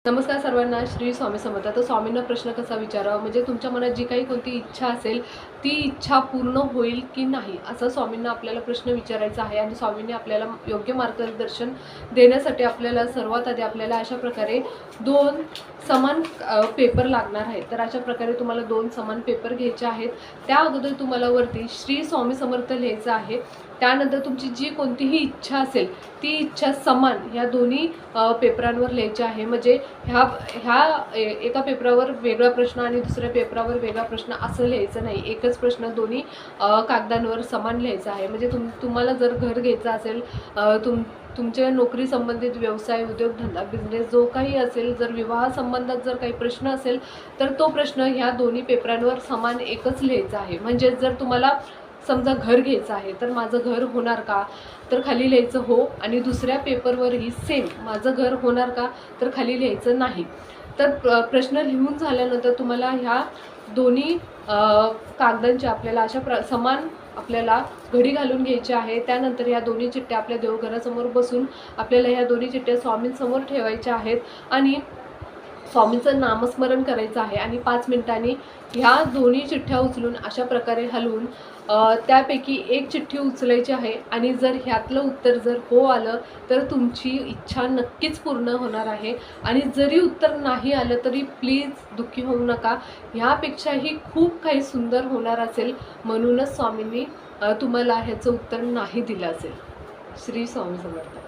नमस्कार सर्वांना. श्री स्वामी समर्थ. तर स्वामींना प्रश्न कसा विचारावा, म्हणजे तुमच्या मनात जी काही कोणती इच्छा असेल ती इच्छा पूर्ण होईल की नाही, असा स्वामींना आपल्याला प्रश्न विचारायचा आहे. आणि स्वामींनी आपल्याला योग्य मार्गदर्शन देण्यासाठी आपल्याला सर्वात आधी आपल्याला अशा प्रकारे दोन समान पेपर लागणार आहेत. तर अशा प्रकारे तुम्हाला दोन समान पेपर घ्यायचे आहेत. त्या अगोदर तुम्हाला वरती श्री स्वामी समर्थ लिहायचं आहे. त्यानंतर तुमची जी कोणतीही इच्छा असेल ती इच्छा समान ह्या दोन्ही पेपरांवर लिहायची आहे. म्हणजे एका पेपरावर वेगळा प्रश्न आणि दुसऱ्या पेपरावर वेगळा प्रश्न असं लिहायचं नाही. एकच प्रश्न दोन्ही कागदांवर समान लिहायचा आहे. म्हणजे तुम्हाला जर घर घ्यायचं असेल, तुमच्या नोकरी संबंधित व्यवसाय, उद्योगधंदा, बिझनेस जो काही असेल, जर विवाह संबंधात जर काही प्रश्न असेल तर तो प्रश्न ह्या दोन्ही पेपरांवर समान एकच लिहायचा आहे. म्हणजे जर तुम्हाला समजा घर घ्यायचं आहे तर माझं घर होणार का, तर खाली लिहायचं हो. आणि दुसऱ्या पेपरवरही सेम माझं घर होणार का, तर खाली लिहायचं नाही. तर प्रश्न लिहून झाल्यानंतर तुम्हाला ह्या दोन्ही कागदांच्या आपल्याला अशा समान आपल्याला घडी घालून घ्यायची आहे. त्यानंतर ह्या दोन्ही चिठ्ठ्या आपल्या देवघरासमोर बसून आपल्याला ह्या दोन्ही चिठ्ठ्या स्वामींसमोर ठेवायच्या आहेत आणि स्वामींचं नामस्मरण करायचं आहे. आणि 5 मिनिटांनी ह्या दोन्ही चिठ्ठ्या उचलून अशा प्रकारे हलवून त्यापैकी एक चिठ्ठी उचलायची आहे. आणि जर ह्यातलं उत्तर जर हो आलं तर तुमची इच्छा नक्कीच पूर्ण होणार आहे. आणि जरी उत्तर नाही आलं तरी प्लीज दुःखी होऊ नका. ह्यापेक्षाही खूप काही सुंदर होणार असेल, म्हणूनच स्वामींनी तुम्हाला ह्याचं उत्तर नाही दिलं असेल. श्री स्वामी समर्थ.